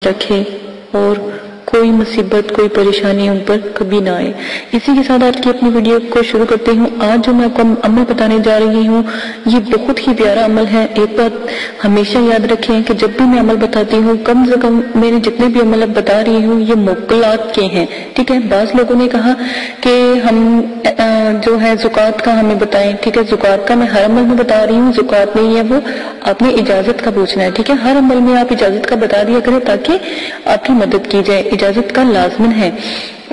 رکھے اور کوئی مصیبت کوئی پریشانی ان پر کبھی نہ آئے۔ اسی کے ساتھ آج کی اپنی ویڈیو کو شروع کرتے ہوں۔ آج جو میں آپ کو عمل بتانے جا رہی ہوں یہ بہت ہی پیارا عمل ہے۔ ایک بات ہمیشہ یاد رکھیں کہ جب بھی میں عمل بتاتی ہوں کم سے کم میرے جتنے بھی عمل اب بتا رہی ہوں یہ موکلات کے ہیں، ٹھیک ہے۔ بعض لوگوں نے کہا کہ ہم جو ہے زکوٰۃ کا ہمیں بتائیں، ٹھیک ہے۔ زکوٰۃ کا میں ہر عمل میں بتا رہی ہوں، زکوٰۃ نہیں ہے وہ، آپ نے اجازت کا پوچھنا ہے، ٹھیک ہے۔ ہر عمل میں آپ اجازت کا بتا دیا کریں تاکہ آپ کی مدد کی جائے، اجازت کا لازمن ہے۔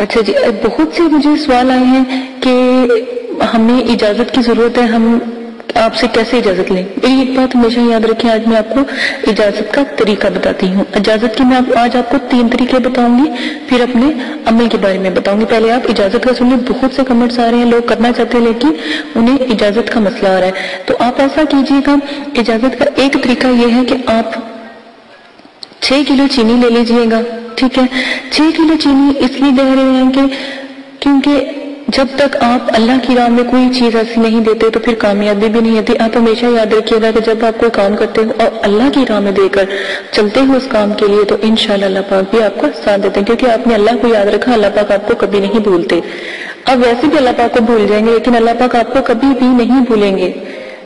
اچھا جی، بہت سے مجھے سوال آئے ہیں کہ ہمیں اجازت کی ضرورت ہے، ہم آپ سے کیسے اجازت لیں؟ میری ایک بات ہمیشہ یاد رکھیں، آج میں آپ کو اجازت کا طریقہ بتاتی ہوں۔ اجازت کے میں آج آپ کو 3 طریقے بتاؤں گی، پھر اپنے عمل کے بارے میں بتاؤں گی۔ پہلے آپ اجازت کا سن لیں، بہت سے کمنٹس آ رہے ہیں، لوگ کرنا چاہتے ہیں لیکن انہیں اجازت کا مسئلہ آ رہا ہے۔ تو آپ ایسا کیجئے گا، اجازت کا ایک طریقہ یہ ہے کہ آپ 6 کلو چینی لے لیجئے گا، ٹھیک ہے۔ 6 کلو چینی اس لیے دے رہے ہیں کہ کیونکہ جب تک آپ اللہ کی راہ میں کوئی چیز ایسی نہیں دیتے تو پھر کامیابی بھی نہیں آتی۔ آپ ہمیشہ یاد رکھیے گا کہ جب آپ کوئی کام کرتے ہو اور اللہ کی راہ میں دے کر چلتے ہو اس کام کے لیے تو انشاءاللہ اللہ پاک بھی آپ کو ساتھ دیتے ہیں، کیونکہ آپ نے اللہ کو یاد رکھا، اللہ پاک آپ کو کبھی نہیں بھولتے۔ اب ویسے بھی اللہ پاک کو بھول جائیں گے لیکن اللہ پاک آپ کو کبھی بھی نہیں بھولیں گے۔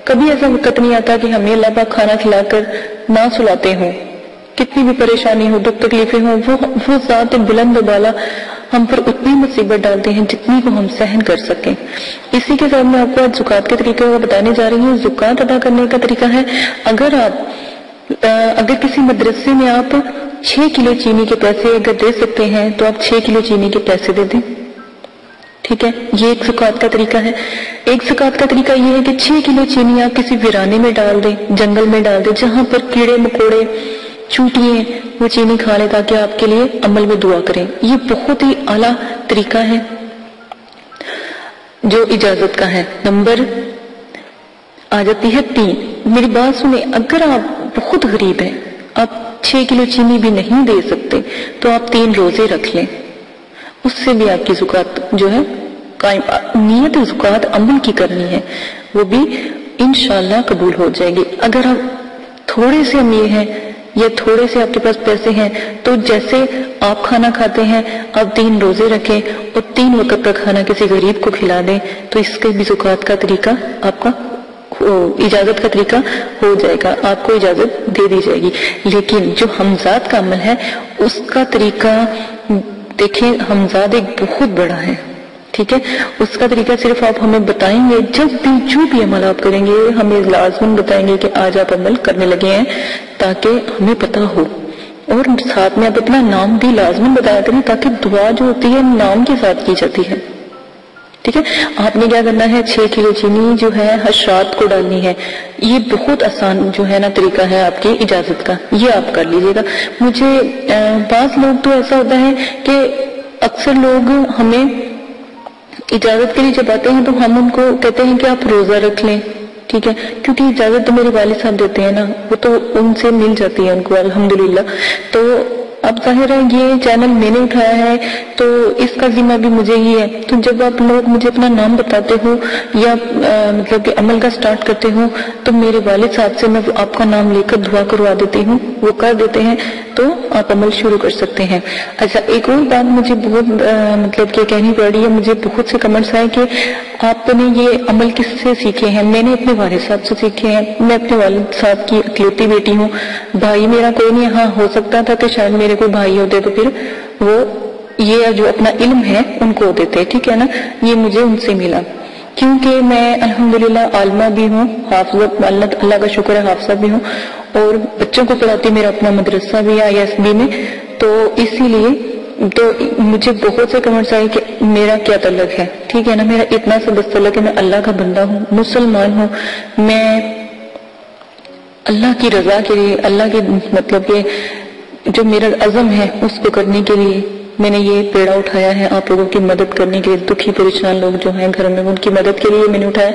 کبھی ایسا وقت نہیں آتا کہ ہمیں اللہ پاک کھانا کھلا کر نہ سلاتے ہوں، کتنی بھی پریشانی ہو، دکھ تکلیفیں ہوں، وہ ذات بلند و بالا ہم پر اتنی مصیبت ڈالتے ہیں جتنی کو ہم سہن کر سکیں۔ اسی کے ساتھ میں آپ کو آج زکوٰۃ کے طریقے کو بتانے جا رہی ہوں۔ زکوٰۃ ادا کرنے کا طریقہ ہے، اگر کسی مدرسے میں آپ 6 کلو چینی کے پیسے اگر دے سکتے ہیں تو آپ 6 کلو چینی کے پیسے دے دیں، ٹھیک ہے۔ یہ ایک زکوٰۃ کا طریقہ ہے۔ ایک زکوٰۃ کا طریقہ یہ ہے کہ 6 کلو چینی آپ کسی ویرانے میں ڈال دیں، جنگل میں ڈال دیں، جہاں پر کیڑے مکوڑے چونٹیاں وہ چینی کھا لیں تاکہ آپ کے لیے عمل میں دعا کریں۔ یہ بہت ہی اعلیٰ طریقہ ہے جو اجازت کا ہے۔ نمبر آ جاتی ہے 3۔ میری بات سنیں، اگر آپ بہت غریب ہیں، آپ 6 کلو چینی بھی نہیں دے سکتے تو آپ 3 روزے رکھ لیں، اس سے بھی آپ کی زکوٰۃ جو ہے قائم۔ نیت زکوٰۃ عمل کی کرنی ہے، وہ بھی انشاءاللہ قبول ہو جائے گی۔ اگر آپ تھوڑے سے امیر ہیں یا تھوڑے سے آپ کے پاس پیسے ہیں تو جیسے آپ کھانا کھاتے ہیں آپ 3 روزے رکھیں اور 3 وقت کا کھانا کسی غریب کو کھلا دیں تو اس کے بھی زکوٰۃ کا طریقہ آپ کا اجازت کا طریقہ ہو جائے گا، آپ کو اجازت دے دی جائے گی۔ لیکن جو حمزات کا عمل ہے اس کا طریقہ دیکھیں، حمزات ایک بہت بڑا ہے، ٹھیک ہے۔ اس کا طریقہ صرف آپ ہمیں بتائیں گے، جب بھی جو بھی عمل آپ کریں گے ہمیں لازماً بتائیں گے کہ آج آپ عمل کرنے لگے ہیں تاکہ ہمیں پتہ ہو، اور ساتھ میں آپ اپنا نام بھی لازماً بتایا کریں تاکہ دعا جو ہوتی ہے نام کے ساتھ کی جاتی ہے، ٹھیک ہے۔ آپ نے کیا کرنا ہے، 6 کلو چینی جو ہے حشرات کو ڈالنی ہے۔ یہ بہت آسان جو ہے نا طریقہ ہے آپ کی اجازت کا، یہ آپ کر لیجئے گا۔ مجھے بعض لوگ تو ایسا ہوتا ہے کہ اکثر لوگ ہمیں اجازت کے لیے جب آتے ہیں تو ہم ان کو کہتے ہیں کہ آپ روزہ رکھ لیں، ٹھیک ہے، کیونکہ اجازت تو میرے والد صاحب دیتے ہیں نا، وہ تو ان سے مل جاتی ہے ان کو الحمدللہ۔ تو اب ظاہر ہے یہ چینل میں نے اٹھایا ہے تو اس کا ذمہ بھی مجھے ہی ہے۔ تو جب آپ لوگ مجھے اپنا نام بتاتے ہو یا مطلب کہ عمل کا سٹارٹ کرتے ہو تو میرے والد صاحب سے میں آپ کا نام لے کر دعا کروا دیتی ہوں، وہ کر دیتے ہیں تو آپ عمل شروع کر سکتے ہیں۔ اچھا، ایک اور بات مجھے بہت مطلب کہ کہنی پڑ رہی ہے، مجھے بہت سے کمنٹس آئے کہ آپ نے یہ عمل کس سے سیکھے ہیں؟ میں نے اپنے والد صاحب سے سیکھے ہیں، میں اپنے والد صاحب کی اکلوتی بیٹی ہوں، بھائی میرا کوئی نہیں۔ ہاں، ہو سکتا تھا کہ شاید میرے کوئی بھائی ہوتے تو پھر وہ یہ جو اپنا علم ہے ان کو دیتے، ٹھیک ہے نا، یہ مجھے ان سے ملا۔ کیونکہ میں الحمدللہ عالمہ بھی ہوں، حافظہ، اللہ کا شکر ہے حافظہ بھی ہوں، اور بچوں کو پڑھاتی، میرا اپنا مدرسہ بھی ہے ISB میں، تو اسی لیے تو مجھے بہت سے کمنٹس آئے کہ میرا کیا تعلق ہے، ٹھیک ہے نا، میرا اتنا سا بس تعلق ہے، میں اللہ کا بندہ ہوں، مسلمان ہوں، میں اللہ کی رضا کے لیے، اللہ کے مطلب کہ جو میرا عزم ہے اس کو کرنے کے لیے میں نے یہ پیڑا اٹھایا ہے، آپ لوگوں کی مدد کرنے کے لیے، دکھی پریشان لوگ جو ہیں گھر میں ان کی مدد کے لیے میں نے اٹھایا۔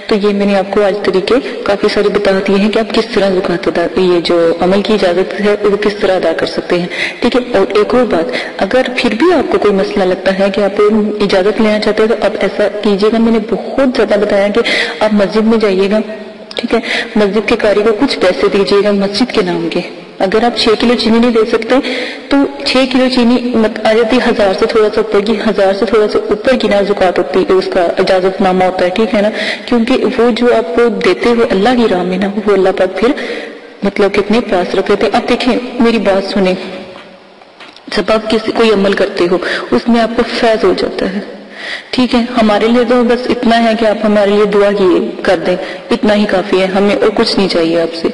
تو یہ میں نے آپ کو آج طریقے کافی سارے بتا دیے ہیں کہ آپ کس طرح زکوٰۃ ادا، یہ جو عمل کی اجازت ہے وہ کس طرح ادا کر سکتے ہیں، ٹھیک ہے۔ اور ایک اور بات، اگر پھر بھی آپ کو کوئی مسئلہ لگتا ہے کہ آپ اجازت لینا چاہتے ہیں تو آپ ایسا کیجیے گا، میں نے بہت زیادہ بتایا کہ آپ مسجد میں جائیے گا، ٹھیک ہے، مسجد کے قاری کو کچھ پیسے دیجیے گا مسجد کے نام کے، اگر آپ 6 کلو چینی نہیں دے سکتے تو 6 کلو چینی آ جاتی 1000 سے تھوڑا سا اوپر کی، 1000 سے تھوڑا سا اوپر کی نا زکوٰۃ ہوتی ہے، اس کا اجازت نامہ ہوتا ہے، ٹھیک ہے نا، کیونکہ وہ جو آپ کو دیتے ہو اللہ کی راہ میں نا، وہ اللہ پاک پھر مطلب کتنے پاس رکھ لیتے ہیں۔ اب دیکھیں میری بات سنیں، جب آپ کوئی عمل کرتے ہو اس میں آپ کو فیض ہو جاتا ہے، ٹھیک ہے، ہمارے لیے تو بس اتنا ہے کہ آپ ہمارے لیے دعا کر دیں، اتنا ہی کافی ہے، ہمیں اور کچھ نہیں چاہیے آپ سے۔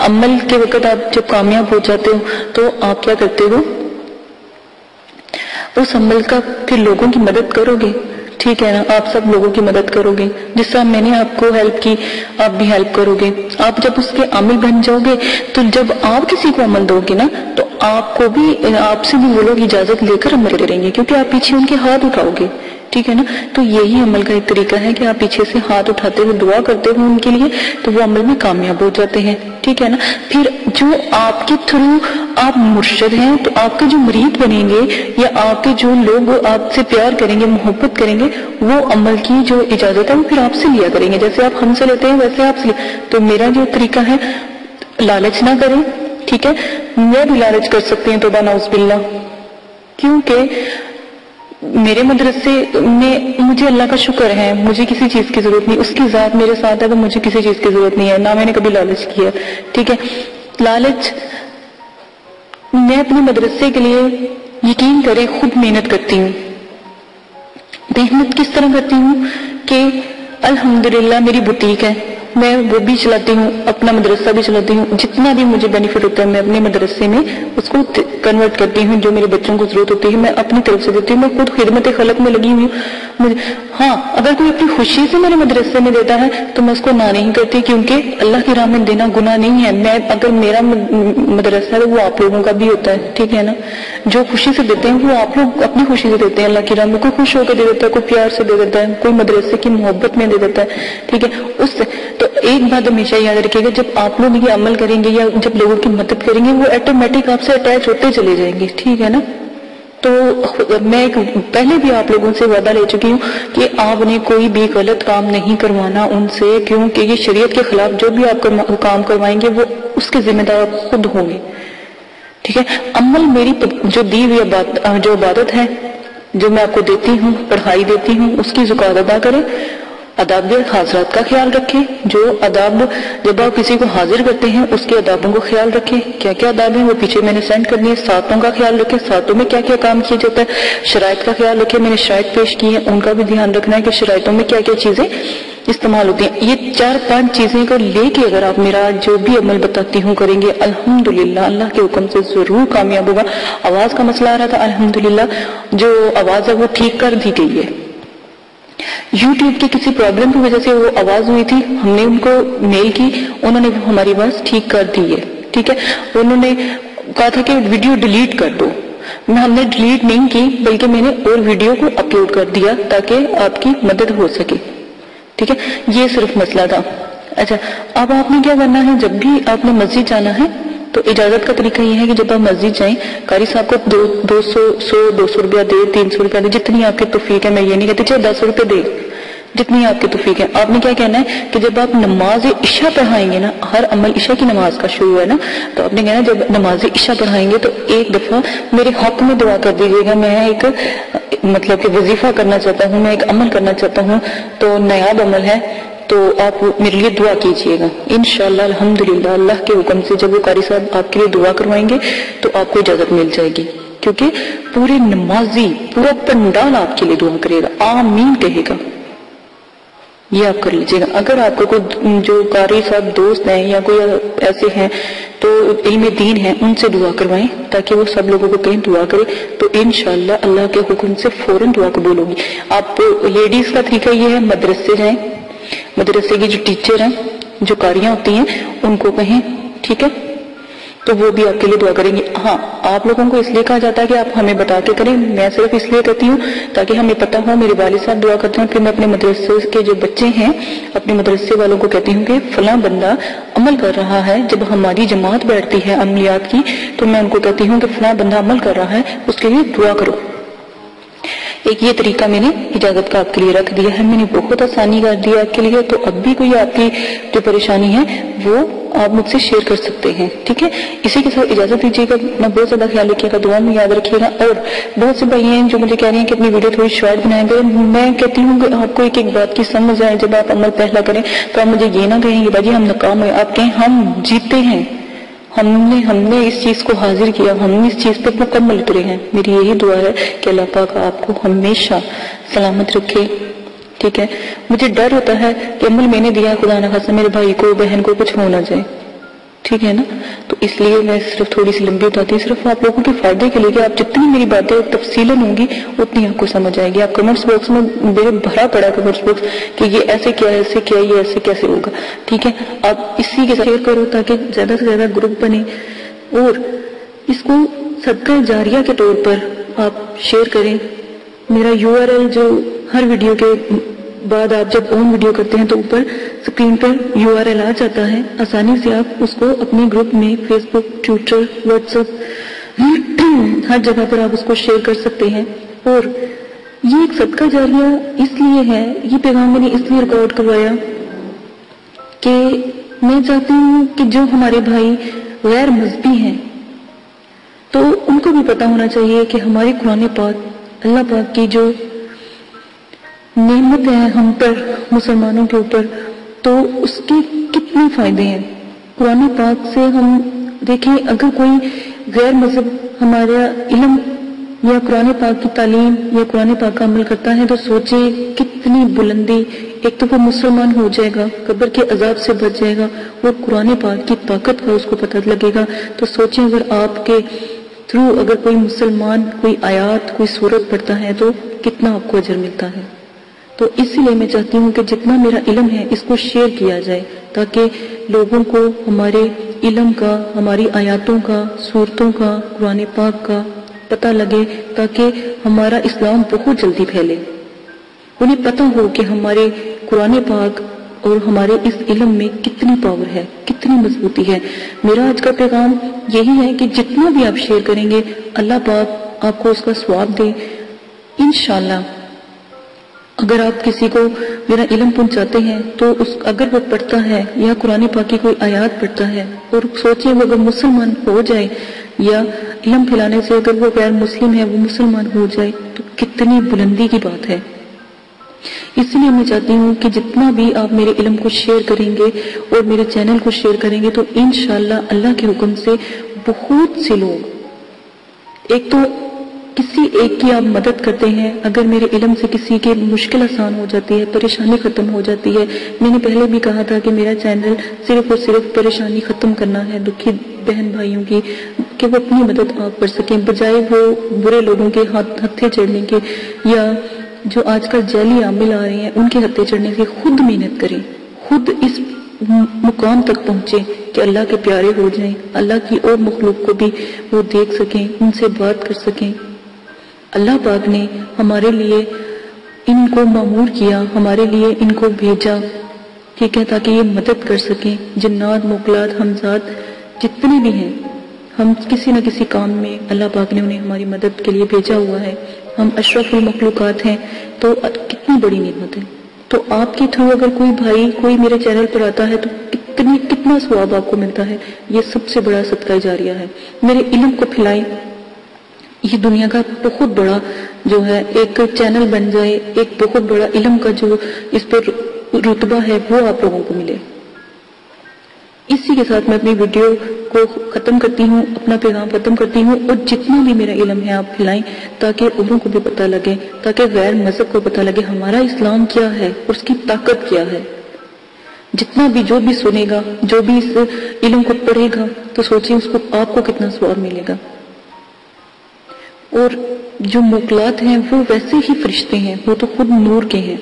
عمل کے وقت آپ جب کامیاب ہو جاتے ہو تو آپ کیا کرتے ہو، اس عمل کا پھر لوگوں کی مدد کرو گے، ٹھیک ہے نا، آپ سب لوگوں کی مدد کرو گے، جس طرح میں نے آپ کو ہیلپ کی آپ بھی ہیلپ کرو گے۔ آپ جب اس کے عامل بن جاؤ گے تو جب آپ کسی کو عمل دو گے نا تو آپ کو بھی، آپ سے بھی وہ لوگ اجازت لے کر عمل کریں گے، کیونکہ آپ پیچھے ان کے ہاتھ اٹھاؤ گے، ٹھیک ہے نا۔ تو یہی عمل کا ایک طریقہ ہے کہ آپ پیچھے سے ہاتھ اٹھاتے ہوئے دعا کرتے ہو ان کے لیے، تو وہ عمل میں کامیاب ہو جاتے ہیں، ٹھیک ہے نا۔ پھر جو آپ کے تھرو آپ مرشد ہیں تو آپ کے جو مرید بنیں گے یا آپ کے جو لوگ آپ سے پیار کریں گے، محبت کریں گے، وہ عمل کی جو اجازت ہے وہ پھر آپ سے لیا کریں گے، جیسے آپ ہم سے لیتے ہیں ویسے آپ سے تو میرا جو طریقہ ہے، لالچ نہ کریں، ٹھیک ہے۔ میں بھی لالچ کر سکتی ہوں، توبہ نعوذ باللہ، کیونکہ میرے مدرسے میں مجھے اللہ کا شکر ہے، مجھے کسی چیز کی ضرورت نہیں، اس کی ذات میرے ساتھ ہے تو مجھے کسی چیز کی ضرورت نہیں ہے، نہ میں نے کبھی لالچ کیا، ٹھیک ہے۔ لالچ، میں اپنے مدرسے کے لیے یقین کریں خود محنت کرتی ہوں۔ محنت کس طرح کرتی ہوں کہ الحمدللہ میری بوتیک ہے، میں وہ بھی چلاتی ہوں، اپنا مدرسہ بھی چلاتی ہوں، جتنا بھی مجھے بینیفٹ ہوتا ہے میں اپنے مدرسے میں اس کو کنورٹ کرتی ہوں، جو میرے بچوں کو ضرورت ہوتی ہے میں اپنی طرف سے دیتی ہوں، میں خود خدمت خلق میں لگی ہوئی ہوں۔ ہاں، اگر کوئی اپنی خوشی سے میرے مدرسے میں دیتا ہے تو میں اس کو نہ نہیں کرتی، کیونکہ اللہ کی راہ میں دینا گناہ نہیں ہے۔ میں اگر میرا مدرسہ ہے وہ آپ لوگوں کا بھی ہوتا ہے، ٹھیک ہے نا، جو خوشی سے دیتے ہیں وہ آپ لوگ اپنی خوشی سے دیتے ہیں اللہ کی راہ میں، کوئی خوش ہو کے دے دیتا ہے، کوئی پیار سے دے دیتا ہے، کوئی مدرسے کی محبت میں دے دیتا ہے، ٹھیک ہے۔ اس سے تو ایک بات ہمیشہ یاد رکھیے گا، جب آپ لوگ یہ عمل کریں گے یا جب لوگوں کی مدد کریں گے وہ آٹومیٹک آپ سے اٹیچ ہوتے چلے جائیں گے، ٹھیک ہے نا۔ تو میں پہلے بھی آپ لوگوں سے وعدہ لے چکی ہوں کہ آپ نے کوئی بھی غلط کام نہیں کروانا ان سے، کیونکہ یہ شریعت کے خلاف جو بھی آپ کام کروائیں گے وہ اس کے ذمہ دار خود ہوں گے، ٹھیک ہے۔ عمل میری جو دی ہوئی جو عبادت ہے، جو میں آپ کو دیتی ہوں، پڑھائی دیتی ہوں، اس کی زکوٰۃ ادا کریں، آداب حاضرات کا خیال رکھیں، جو آداب جب آپ کسی کو حاضر کرتے ہیں اس کے آدابوں کو خیال رکھیں، کیا کیا آداب ہیں وہ پیچھے میں نے سینڈ کر دیے، ساتوں کا خیال رکھیں، ساتوں میں کیا کیا کام کیا جاتا ہے، شرائط کا خیال رکھیں، میں نے شرائط پیش کی ہیں ان کا بھی دھیان رکھنا ہے کہ شرائطوں میں کیا کیا چیزیں استعمال ہوتی ہیں۔ یہ 4-5 چیزیں کو لے کے اگر آپ میرا جو بھی عمل بتاتی ہوں کریں گے، الحمدللہ اللہ کے حکم سے ضرور کامیاب ہوگا۔ آواز کا مسئلہ آ رہا تھا، الحمدللہ جو آواز ہے وہ ٹھیک کر دی گئی ہے۔ یوٹیوب کی کسی پرابلم کی وجہ سے وہ آواز ہوئی تھی، ہم نے ان کو میل کی، انہوں نے ہماری آواز ٹھیک کر دی ہے، ٹھیک ہے۔ انہوں نے کہا تھا کہ ویڈیو ڈیلیٹ کر دو، ہم نے ڈیلیٹ نہیں کی بلکہ میں نے اور ویڈیو کو اپلوڈ کر دیا تاکہ آپ کی مدد ہو سکے، ٹھیک ہے۔ یہ صرف مسئلہ تھا۔ اچھا، اب آپ نے کیا کرنا ہے، جب بھی آپ نے مسجد جانا ہے تو اجازت کا طریقہ یہ ہے کہ جب آپ مسجد جائیں، قاری صاحب کو 200 روپیہ دے، 300 روپیہ دے، جتنی آپ کی توفیق ہے، میں یہ نہیں کہتی چاہے 10 روپے دے، جتنی آپ کی توفیق ہے۔ آپ نے کیا کہنا ہے کہ جب آپ نماز عشاء پڑھائیں گے نا، ہر عمل عشاء کی نماز کا شروع ہے نا، تو آپ نے کہنا جب نماز عشاء پڑھائیں گے تو ایک دفعہ میرے حق میں دعا کر دیجیے گا، میں ایک مطلب کہ وظیفہ کرنا چاہتا ہوں، میں ایک عمل کرنا چاہتا ہوں، تو نیاب عمل ہے، تو آپ میرے لیے دعا کیجئے گا انشاءاللہ۔ الحمدللہ اللہ کے حکم سے جب وہ قاری صاحب آپ کے لیے دعا کروائیں گے تو آپ کو اجازت مل جائے گی، کیونکہ پورے نمازی پورا پنڈال آپ کے لیے دعا کرے گا، آمین کہے گا۔ یہ آپ کر لیجئے گا۔ اگر آپ کو کوئی جو قاری صاحب دوست ہیں یا کوئی ایسے ہیں تو علم دین ہیں، ان سے دعا کروائیں تاکہ وہ سب لوگوں کو کہیں دعا کرے، تو انشاءاللہ اللہ کے حکم سے فوراً دعا قبول ہوگی۔ آپ لیڈیز کا طریقہ یہ ہے، مدرسے جائیں، مدرسے کی جو ٹیچر ہیں، جو قاریاں ہوتی ہیں، ان کو کہیں، ٹھیک ہے، تو وہ بھی آپ کے لیے دعا کریں گے۔ ہاں، آپ لوگوں کو اس لیے کہا جاتا ہے کہ آپ ہمیں بتا کے کریں، میں صرف اس لیے کرتی ہوں تاکہ ہمیں پتہ ہو، میرے والد صاحب دعا کرتے ہیں، پھر میں اپنے مدرسے کے جو بچے ہیں، اپنے مدرسے والوں کو کہتی ہوں کہ فلاں بندہ عمل کر رہا ہے، جب ہماری جماعت بیٹھتی ہے عملیات کی تو میں ان کو کہتی ہوں کہ فلاں بندہ عمل کر رہا ہے، اس کے لیے دعا کرو۔ ایک یہ طریقہ میں نے اجازت کا آپ کے لیے رکھ دیا ہے، میں نے بہت آسانی کر دیا آپ کے لیے، تو اب بھی کوئی آپ کی جو پریشانی ہے وہ آپ مجھ سے شیئر کر سکتے ہیں. ٹھیک ہے, اسی کے ساتھ اجازت دیجیے گا. اپنا بہت زیادہ خیال رکھیے گا, دعا میں یاد رکھیے گا. اور بہت سے بھائی ہیں جو مجھے کہہ رہے ہیں کہ اپنی ویڈیو تھوڑی شارٹ بنائیں گے. میں کہتی ہوں کہ آپ کو ایک ایک بات کی سمجھ آئے. جب آپ عمل پہلا کریں تو آپ مجھے یہ نہ کہیں کہ باجی ہم ناکام ہوئے, آپ کہیں ہم جیتے ہیں, ہم نے اس چیز کو حاضر کیا, ہم نے اس چیز پہ مکمل اترے ہیں. میری یہی دعا ہے کہ اللہ پاک آپ کو ہمیشہ سلامت رکھے. ٹھیک ہے, مجھے ڈر ہوتا ہے کہ عمل میں نے دیا خدا نہ خاصا میرے بھائی کو بہن کو کچھ ہو نہ جائے. ٹھیک ہے نا, تو اس لیے میں صرف تھوڑی سی لمبی بتاتی ہوں, صرف آپ لوگوں کے فائدے کے لیے کہ آپ جتنی میری باتیں تفصیلاً ہوں گی اتنی آپ کو سمجھ آئے گی. آپ کمنٹس باکس میں میرے بھرا پڑا کمنٹس باکس کہ یہ ایسے کیا ایسے کیا, یہ ایسے کیسے ہوگا. ٹھیک ہے, آپ اسی کے ساتھ شیئر کرو تاکہ زیادہ سے زیادہ گروپ بنے, اور اس کو صدقہ جاریہ کے طور پر آپ شیئر کریں. میرا URL جو ہر ویڈیو کے بعد آپ جب آن ویڈیو کرتے ہیں تو اوپر اسکرین پر URL آ جاتا ہے. آسانی سے آپ اس کو اپنے گروپ میں فیس بک, ٹویٹر, واٹس ایپ ہر جگہ پر آپ اس کو شیئر کر سکتے ہیں. اور یہ ایک صدقہ جاریہ اس لیے ہے, یہ پیغام میں نے اس لیے ریکارڈ کروایا کہ میں چاہتی ہوں کہ جو ہمارے بھائی غیر مذہبی ہیں تو ان کو بھی پتہ ہونا چاہیے کہ ہماری قرآن پاک اللہ پاک کی جو نعمت ہے ہم پر مسلمانوں کے اوپر, تو اس کے کتنے فائدے ہیں. قرآن پاک سے ہم دیکھیں, اگر کوئی غیر مذہب ہمارا علم یا قرآن پاک کی تعلیم یا قرآن پاک کا عمل کرتا ہے تو سوچے کتنی بلندی. ایک تو وہ مسلمان ہو جائے گا, قبر کے عذاب سے بچ جائے گا, اور قرآن پاک کی طاقت کا اس کو پتہ لگے گا. تو سوچیں اگر آپ کے تھرو اگر کوئی مسلمان کوئی آیات کوئی سورت پڑھتا ہے تو کتنا آپ کو اجر ملتا ہے. تو اسی لیے میں چاہتی ہوں کہ جتنا میرا علم ہے اس کو شیئر کیا جائے تاکہ لوگوں کو ہمارے علم کا, ہماری آیاتوں کا, سورتوں کا, قرآن پاک کا پتہ لگے, تاکہ ہمارا اسلام بہت جلدی پھیلے. انہیں پتہ ہو کہ ہمارے قرآن پاک اور ہمارے اس علم میں کتنی پاور ہے, کتنی مضبوطی ہے. میرا آج کا پیغام یہی ہے کہ جتنا بھی آپ شیئر کریں گے اللہ پاک آپ کو اس کا ثواب دے انشاءاللہ. اگر آپ کسی کو میرا علم پہنچاتے ہیں تو اگر وہ پڑھتا ہے یا قرآن پاک کی کوئی آیات پڑھتا ہے اور سوچیں وہ اگر مسلمان ہو جائے, یا علم پھیلانے سے اگر وہ غیر مسلم ہے وہ مسلمان ہو جائے تو کتنی بلندی کی بات ہے. اس لیے میں چاہتی ہوں کہ جتنا بھی آپ میرے علم کو شیئر کریں گے اور میرے چینل کو شیئر کریں گے تو انشاءاللہ اللہ کے حکم سے بہت سے لوگ, ایک تو کسی ایک کی آپ مدد کرتے ہیں, اگر میرے علم سے کسی کی مشکل آسان ہو جاتی ہے, پریشانی ختم ہو جاتی ہے. میں نے پہلے بھی کہا تھا کہ میرا چینل صرف اور صرف پریشانی ختم کرنا ہے دکھی بہن بھائیوں کی, کہ وہ اپنی مدد آپ کر سکیں بجائے وہ برے لوگوں کے ہتھے چڑھنے کے, یا جو آج کل جعلی عامل آ رہے ہیں ان کے ہتھے چڑھنے سے خود محنت کریں, خود اس مقام تک پہنچے کہ اللہ کے پیارے ہو جائیں, اللہ کی اور مخلوق کو بھی وہ دیکھ سکیں, ان سے بات کر سکیں. اللہ پاک نے ہمارے لیے ان کو مامور کیا, ہمارے لیے ان کو بھیجا, ٹھیک ہے, تاکہ یہ مدد کر سکیں. جنات, موکلات, ہمزاد جتنے بھی ہیں, ہم کسی نہ کسی کام میں اللہ پاک نے انہیں ہماری مدد کے لیے بھیجا ہوا ہے. ہم اشرف المخلوقات ہیں, تو کتنی بڑی نعمت ہے. تو آپ کے تھرو اگر کوئی بھائی کوئی میرے چینل پر آتا ہے تو کتنا ثواب آپ کو ملتا ہے. یہ سب سے بڑا صدقہ جاریہ ہے. میرے علم کو پھیلائیں, یہ دنیا کا بہت بڑا جو ہے ایک چینل بن جائے, ایک بہت بڑا علم کا جو اس پر رتبہ ہے وہ آپ لوگوں کو ملے. اسی کے ساتھ میں اپنی ویڈیو کو ختم کرتی ہوں, اپنا پیغام ختم کرتی ہوں. اور جتنا بھی میرا علم ہے آپ پھیلائیں تاکہ اوروں کو بھی پتہ لگے, تاکہ غیر مذہب کو پتہ لگے ہمارا اسلام کیا ہے اور اس کی طاقت کیا ہے. جتنا بھی جو بھی سنے گا, جو بھی اس علم کو پڑھے گا تو سوچیں اس کو آپ کو کتنا ثواب ملے گا. اور جو موکلات ہیں وہ ویسے ہی فرشتے ہیں, وہ تو خود نور کے ہیں.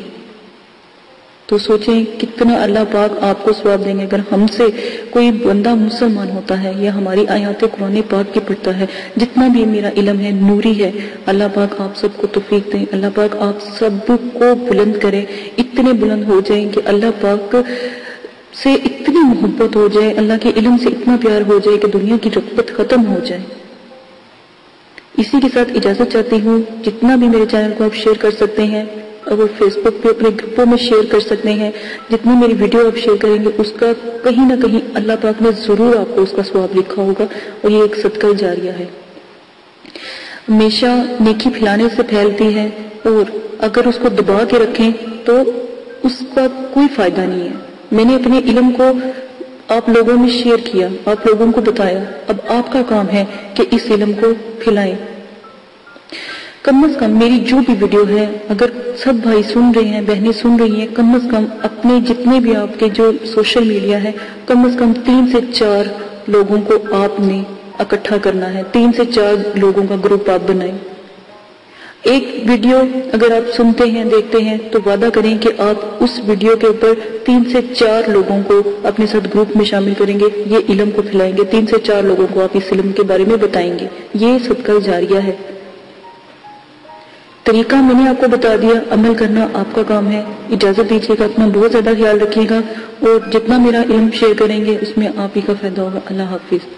تو سوچیں کتنا اللہ پاک آپ کو ثواب دیں گے. اگر ہم سے کوئی بندہ مسلمان ہوتا ہے یا ہماری آیات قرآن پاک کی پڑھتا ہے, جتنا بھی میرا علم ہے نوری ہے, اللہ پاک آپ سب کو توفیق دیں, اللہ پاک آپ سب کو بلند کرے, اتنے بلند ہو جائیں کہ اللہ پاک سے اتنی محبت ہو جائے, اللہ کے علم سے اتنا پیار ہو جائے کہ دنیا کی رغبت ختم ہو جائے. اسی کے ساتھ اجازت چاہتی ہوں, جتنا بھی میرے چینل کو آپ شیئر کر سکتے ہیں وہ فیس بک پہ اپنے گروپوں میں شیئر کر سکتے ہیں. جتنی میری ویڈیو آپ شیئر کریں گے اس کا کہیں نہ کہیں اللہ پاک نے ضرور آپ کو اس کا ثواب لکھا ہوگا، اور یہ ایک صدقہ جاریہ ہے. ہمیشہ نیکی پھیلانے سے پھیلتی ہے، اور اگر اس کو دبا کے رکھیں تو اس کا کوئی فائدہ نہیں ہے. میں نے اپنے علم کو آپ لوگوں میں شیئر کیا، آپ لوگوں کو بتایا، اب آپ کا کام ہے کہ اس علم کو پھیلائیں. کم از کم میری جو بھی ویڈیو ہے اگر سب بھائی سن رہے ہیں، بہنیں سن رہی ہیں، کم از کم اپنے جتنے بھی آپ کے جو سوشل میڈیا ہے کم از کم 3 سے 4 لوگوں کو آپ نے اکٹھا کرنا ہے. 3 سے 4 لوگوں کا گروپ آپ بنائیں. ایک ویڈیو اگر آپ سنتے ہیں، دیکھتے ہیں تو وعدہ کریں کہ آپ اس ویڈیو کے اوپر 3 سے 4 لوگوں کو اپنے ساتھ گروپ میں شامل کریں گے، یہ علم کو پھیلائیں گے. 3 سے 4 لوگوں کو آپ اس علم کے بارے میں بتائیں گے. یہ صدقہ جاریہ ہے. طریقہ میں نے آپ کو بتا دیا، عمل کرنا آپ کا کام ہے. اجازت دیجیے گا، اپنا بہت زیادہ خیال رکھیے گا، اور جتنا میرا علم شیئر کریں گے اس میں آپ ہی کا فائدہ ہوگا. اللہ حافظ.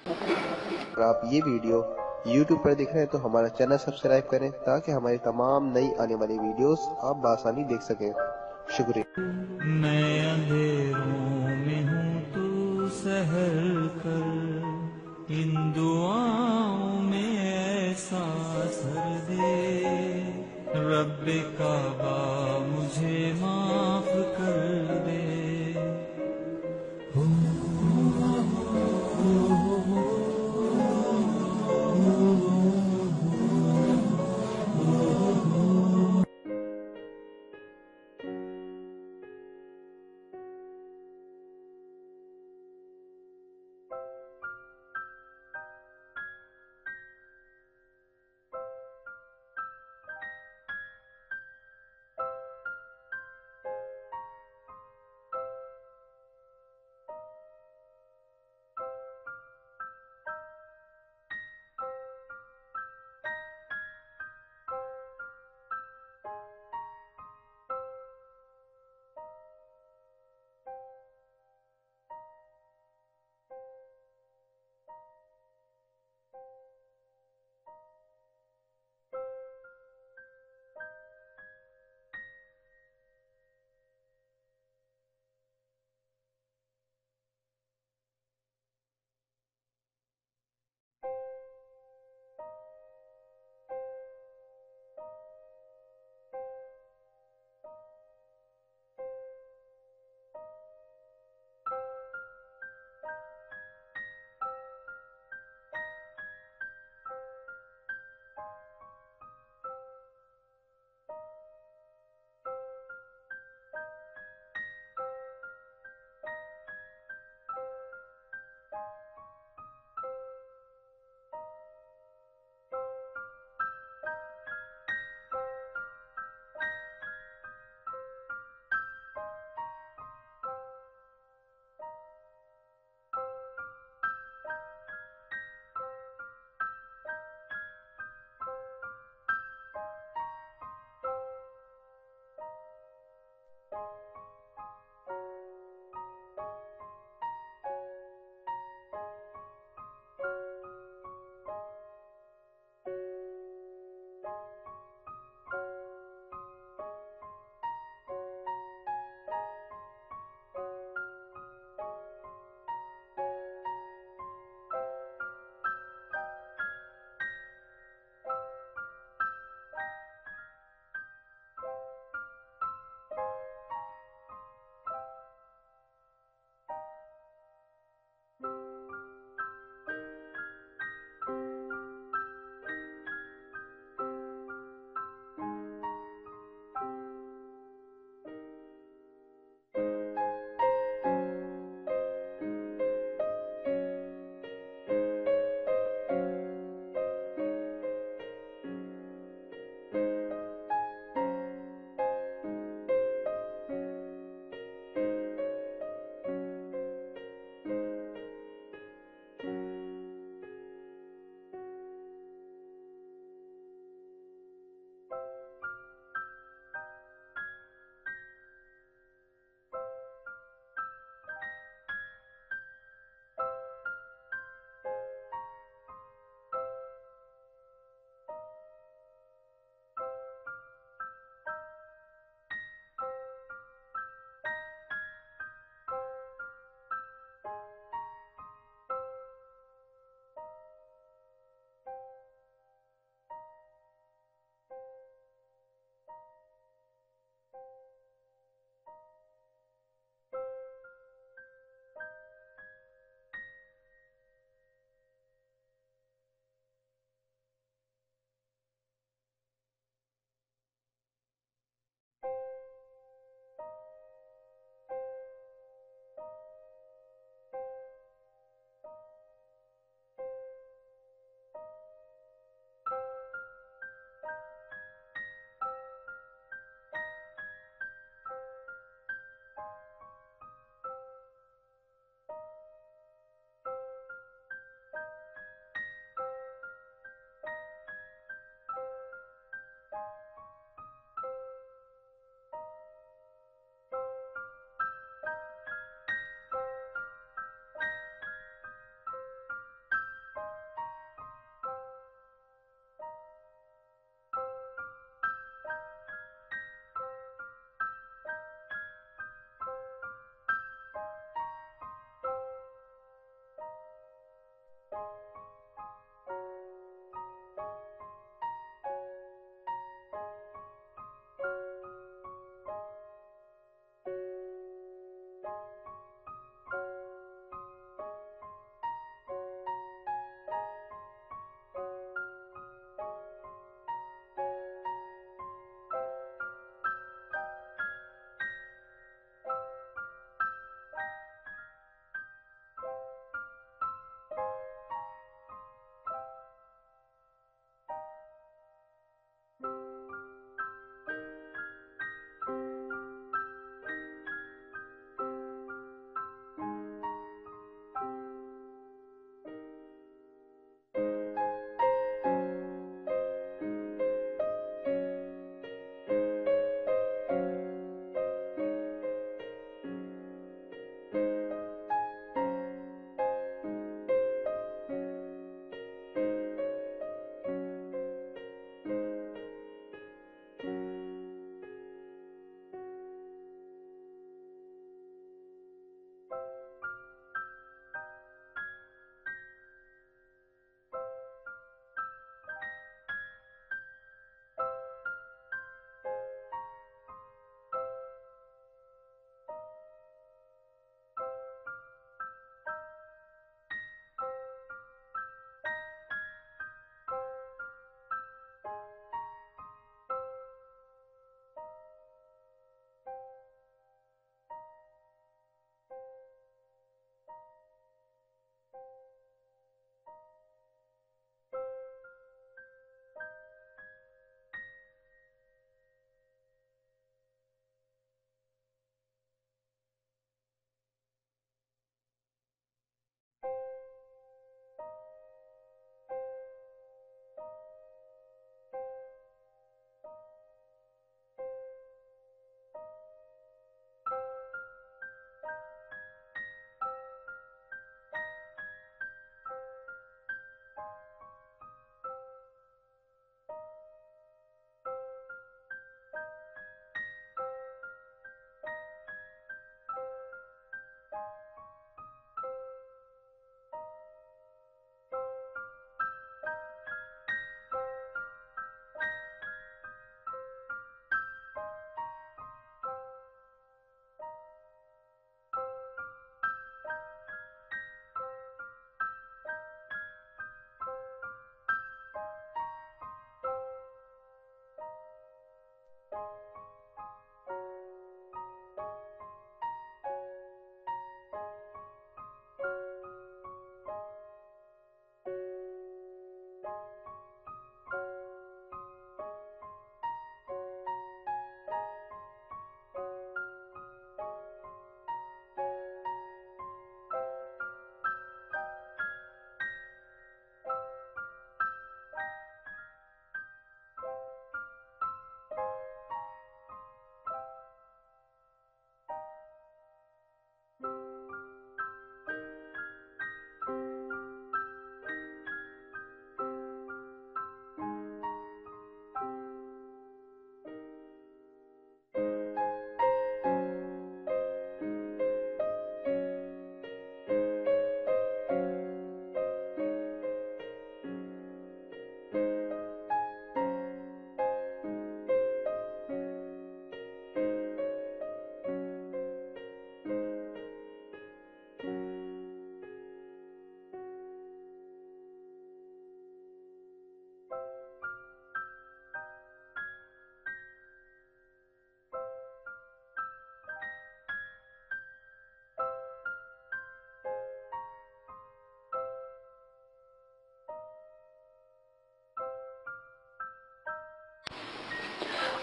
اگر آپ یہ ویڈیو YouTube پر دیکھ رہے ہیں تو ہمارا چینل سبسکرائب کریں تاکہ ہماری تمام نئی آنے والی ویڈیوز آپ بآسانی دیکھ سکیں. شکریہ. میں اندھیروں میں ہوں تو سحر کر، ان دعاؤں میں ایسا اثر دے، رب کعبہ مجھے معاف کر دے.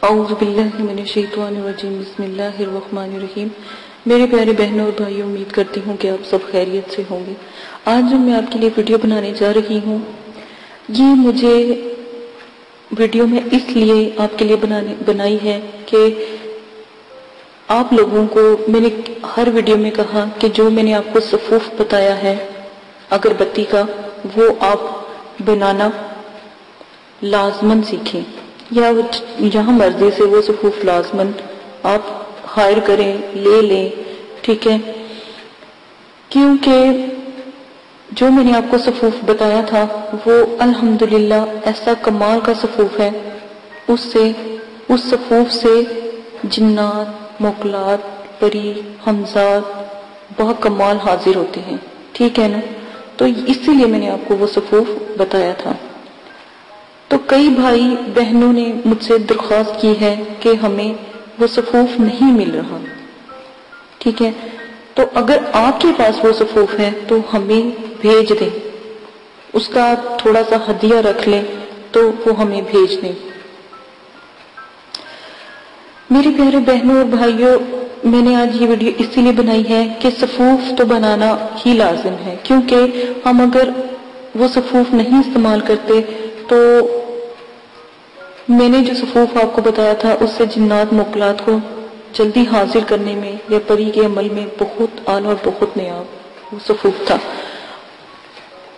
اعوذ باللہ من الشیطان الرجیم، بسم اللہ الرحمن الرحیم۔ میرے پیارے بہنوں اور بھائیوں، امید کرتی ہوں کہ آپ سب خیریت سے ہوں گے۔ آج جو میں آپ کے لیے ویڈیو بنانے جا رہی ہوں، یہ مجھے ویڈیو میں اس لیے آپ کے لیے بنائی ہے کہ آپ لوگوں کو میں نے ہر ویڈیو میں کہا کہ جو میں نے آپ کو صفوف بتایا ہے اگربتی کا، وہ آپ بنانا لازماً سیکھیں، یا جہاں مرضی سے وہ صفوف لازماً آپ ہائر کریں، لے لیں، ٹھیک ہے؟ کیونکہ جو میں نے آپ کو صفوف بتایا تھا وہ الحمدللہ ایسا کمال کا صفوف ہے، اس صفوف سے جنات، موکلات، پری، ہمزات بہت کمال حاضر ہوتے ہیں، ٹھیک ہے نا؟ تو اسی لیے میں نے آپ کو وہ صفوف بتایا تھا۔ تو کئی بھائی بہنوں نے مجھ سے درخواست کی ہے کہ ہمیں وہ صفوف نہیں مل رہا، ٹھیک ہے؟ تو اگر آپ کے پاس وہ صفوف ہے تو ہمیں بھیج دیں، اس کا آپ تھوڑا سا ہدیہ رکھ لیں تو وہ ہمیں بھیج دیں۔ میرے پیارے بہنوں اور بھائیوں، میں نے آج یہ ویڈیو اسی لیے بنائی ہے کہ صفوف تو بنانا ہی لازم ہے، کیونکہ ہم اگر وہ صفوف نہیں استعمال کرتے تو میں نے جو صفوف آپ کو بتایا تھا اس سے جنات موکلات کو جلدی حاضر کرنے میں یا پری کے عمل میں بہت اعلیٰ اور بہت نیاب وہ صفوف تھا۔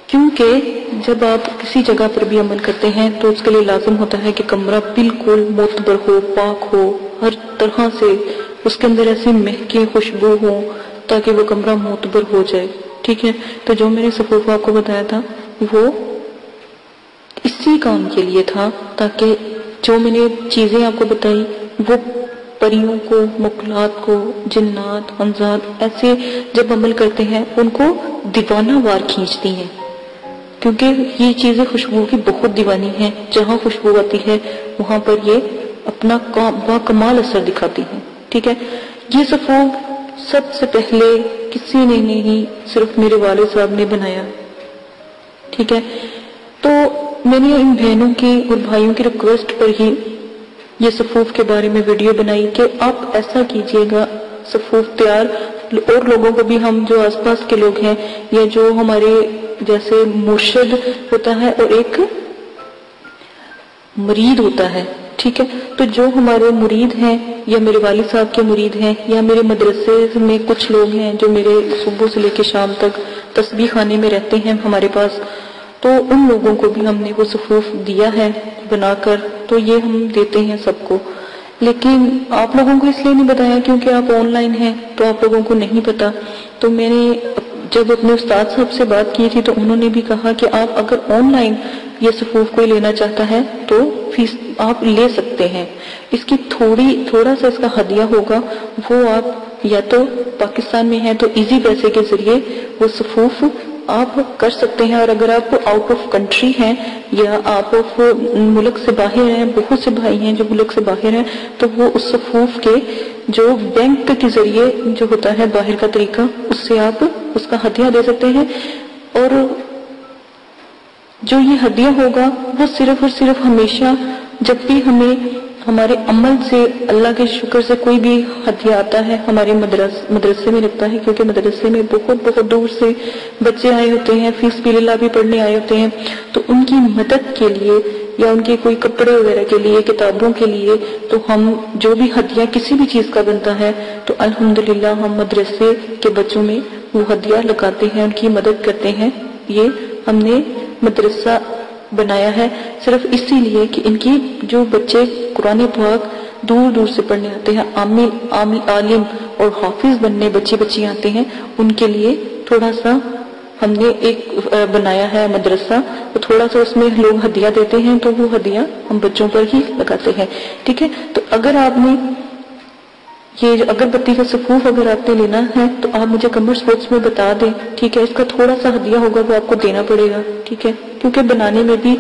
کیونکہ جب آپ کسی جگہ پر بھی عمل کرتے ہیں تو اس کے لیے لازم ہوتا ہے کہ کمرہ بالکل معتبر ہو، پاک ہو، ہر طرح سے اس کے اندر ایسی مہکی خوشبو ہو تاکہ وہ کمرہ معتبر ہو جائے، ٹھیک ہے؟ تو جو میں نے صفوف آپ کو بتایا تھا وہ اسی کام کے لیے تھا، تاکہ جو میں نے چیزیں آپ کو بتائی وہ پریوں کو، موکلات کو، جنات، ہمزات ایسے جب عمل کرتے ہیں ان کو دیوانہ وار کھینچتی ہیں، کیونکہ یہ چیزیں خوشبو کی بہت دیوانی ہیں، جہاں خوشبو آتی ہے وہاں پر یہ اپنا کمال اثر دکھاتی ہیں، ٹھیک ہے؟ یہ صفوف سب سے پہلے کسی نے نہیں، صرف میرے والد صاحب نے بنایا، ٹھیک ہے؟ تو میں نے ان بہنوں کی اور بھائیوں کی ریکویسٹ پر ہی یہ صفوف کے بارے میں ویڈیو بنائی کہ آپ ایسا کیجئے گا، صفوف تیار اور لوگوں کو بھی، ہم جو آس پاس کے لوگ ہیں یا جو ہمارے جیسے مرشد ہوتا ہے اور ایک مرید ہوتا ہے، ٹھیک ہے؟ تو جو ہمارے مرید ہیں یا میرے والد صاحب کے مرید ہیں یا میرے مدرسے میں کچھ لوگ ہیں جو میرے صبح سے لے کے شام تک تسبیح خانے میں رہتے ہیں ہمارے پاس، تو ان لوگوں کو بھی ہم نے وہ صفوف دیا ہے بنا کر، تو یہ ہم دیتے ہیں سب کو۔ لیکن آپ لوگوں کو اس لیے نہیں بتایا کیونکہ آپ آن لائن ہیں تو آپ لوگوں کو نہیں پتا۔ تو میں نے جب اپنے استاد صاحب سے بات کی تھی تو انہوں نے بھی کہا کہ آپ اگر آن لائن یہ صفوف کوئی لینا چاہتا ہے تو فیس آپ لے سکتے ہیں، اس کی تھوڑا سا اس کا ہدیہ ہوگا، وہ آپ یا تو پاکستان میں ہیں تو ایزی پیسے کے ذریعے وہ صفوف آپ کر سکتے ہیں، اور اگر آپ آؤٹ آف کنٹری ہیں یا آپ ملک سے باہر ہیں، بہت سے بھائی ہیں جو ملک سے باہر ہیں، تو وہ اس صفوف کے جو بینک کے ذریعے جو ہوتا ہے باہر کا طریقہ، اس سے آپ اس کا ہدیہ دے سکتے ہیں، اور جو یہ ہدیہ ہوگا وہ صرف اور صرف ہمیشہ جب بھی ہمیں ہمارے عمل سے، اللہ کے شکر سے کوئی بھی ہدیہ آتا ہے ہمارے مدرسے میں لگتا ہے، کیونکہ مدرسے میں بہت بہت دور سے بچے آئے ہوتے ہیں، فیس بھی اللہ بھی پڑھنے آئے ہوتے ہیں، تو ان کی مدد کے لیے یا ان کے کوئی کپڑے وغیرہ کے لیے، کتابوں کے لیے، تو ہم جو بھی ہدیہ کسی بھی چیز کا بنتا ہے تو الحمدللہ ہم مدرسے کے بچوں میں وہ ہدیہ لگاتے ہیں، ان کی مدد کرتے ہیں۔ یہ ہم نے مدرسہ بنایا ہے صرف اسی لیے کہ ان کی جو بچے قرآن پاک دور دور سے پڑھنے آتے ہیں، عالم اور حافظ بننے بچے آتے ہیں، ان کے لیے تھوڑا سا ہم نے ایک بنایا ہے مدرسہ، تو تھوڑا سا اس میں لوگ ہدیہ دیتے ہیں تو وہ ہدیہ ہم بچوں پر ہی لگاتے ہیں، ٹھیک ہے؟ تو اگر آپ نے یہ اگربتی کا صفوف اگر آپ نے لینا ہے تو آپ مجھے کمنٹس باکس میں بتا دیں، ٹھیک ہے؟ اس کا تھوڑا سا ہدیہ ہوگا وہ آپ کو دینا پڑے گا، ٹھیک ہے؟ کیونکہ بنانے میں بھی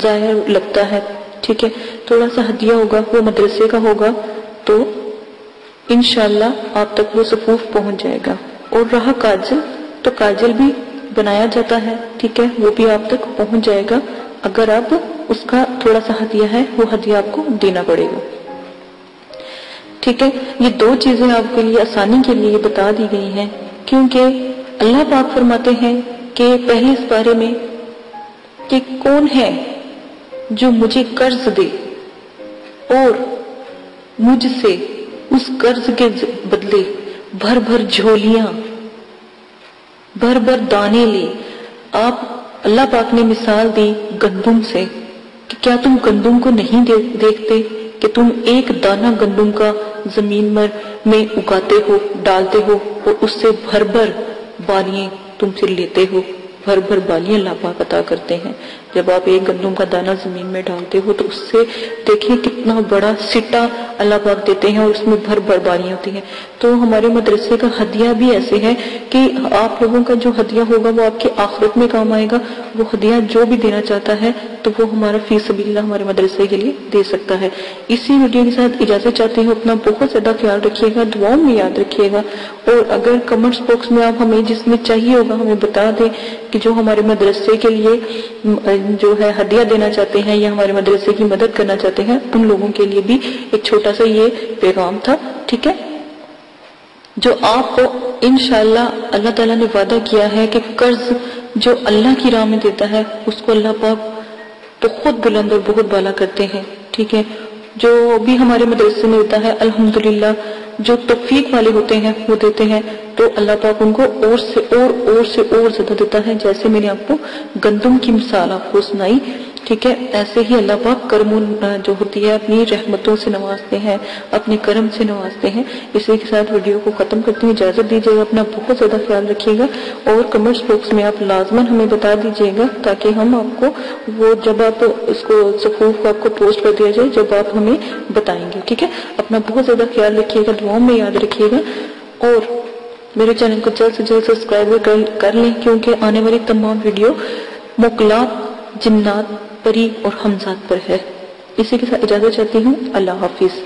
ظاہر لگتا ہے، ٹھیک ہے؟ تھوڑا سا ہدیہ ہوگا، وہ مدرسے کا ہوگا، تو انشاءاللہ آپ تک وہ صفوف پہنچ جائے گا۔ اور رہا کاجل، تو کاجل بھی بنایا جاتا ہے، ٹھیک ہے؟ وہ بھی آپ تک پہنچ جائے گا اگر آپ اس کا تھوڑا سا ہدیہ ہے، وہ ہدیہ آپ کو دینا پڑے گا، ٹھیک ہے۔ یہ دو چیزیں آپ کے لیے آسانی کے لیے بتا دی گئی ہیں، کیونکہ اللہ پاک فرماتے ہیں کہ پہلے اس بارے میں کہ کون ہے جو مجھے قرض دے اور مجھ سے اس قرض کے بدلے بھر بھر جھولیاں، بھر بھر دانے لے۔ آپ اللہ پاک نے مثال دی گندم سے کہ کیا تم گندم کو نہیں دیکھتے کہ تم ایک دانہ گندم کا زمین میں اگاتے ہو، ڈالتے ہو، اور اس سے بھر بھر بالیاں تم سے لیتے ہو، بھر بھر بالیاں اللہ پاک عطا کرتے ہیں۔ جب آپ ایک گندم کا دانہ زمین میں ڈالتے ہو تو اس سے دیکھیں کتنا بڑا سٹا اللہ پاک دیتے ہیں اور اس میں بھر بھر بالیاں ہوتی ہیں۔ تو ہمارے مدرسے کا ہدیہ بھی ایسے ہے کہ آپ لوگوں کا جو ہدیہ ہوگا وہ آپ کے آخرت میں کام آئے گا۔ وہ ہدیہ جو بھی دینا چاہتا ہے تو وہ ہمارا فی سبیل اللہ ہمارے مدرسے کے لیے دے سکتا ہے۔ اسی ویڈیو کے ساتھ اجازت چاہتے ہیں، اپنا بہت زیادہ خیال رکھیے گا، دعاؤں میں یاد رکھیے گا، اور اگر کمنٹس باکس میں آپ ہمیں جس میں چاہیے ہوگا ہمیں بتا دیں کہ جو ہمارے مدرسے کے لیے جو ہے ہدیہ دینا چاہتے ہیں یا ہمارے مدرسے کی مدد کرنا چاہتے ہیں، ان لوگوں کے لیے بھی ایک چھوٹا سا یہ پیغام تھا، ٹھیک ہے، جو آپ کو انشاءاللہ اللہ تعالیٰ نے وعدہ کیا ہے کہ قرض جو اللہ کی راہ میں دیتا ہے اس کو اللہ پاک بہت بلند اور بہت بالا کرتے ہیں، ٹھیک ہے۔ جو بھی ہمارے مدرسے میں ہوتا ہے الحمدللہ جو توفیق والے ہوتے ہیں وہ دیتے ہیں، تو اللہ پاک ان کو اور سے اور زیادہ دیتا ہے۔ جیسے میں نے آپ کو گندم کی مثال آپ کو سنائی، ٹھیک ہے، ایسے ہی اللہ پاک کرم جو ہوتی ہے اپنی رحمتوں سے نوازتے ہیں، اپنے کرم سے نوازتے ہیں۔ اسی کے ساتھ ویڈیو کو ختم کرتے ہیں، اجازت دیجیے گا، اپنا بہت زیادہ خیال رکھیے گا، اور کمنٹس باکس میں آپ لازماً ہمیں بتا دیجیے گا تاکہ ہم آپ کو وہ جب آپ اس کو صفوف کو آپ کو پوسٹ کر دیا جائے جب آپ ہمیں بتائیں گے، ٹھیک ہے۔ اپنا بہت زیادہ خیال رکھیے گا، دعاؤں میں یاد رکھیے گا، اور میرے چینل کو جلد سے جلد سبسکرائب کر لیں، کیونکہ آنے والی تمام ویڈیو موکلات، جنات، پری اور حمزات پر ہے۔ اسی کے ساتھ اجازت چاہتی ہوں، اللہ حافظ۔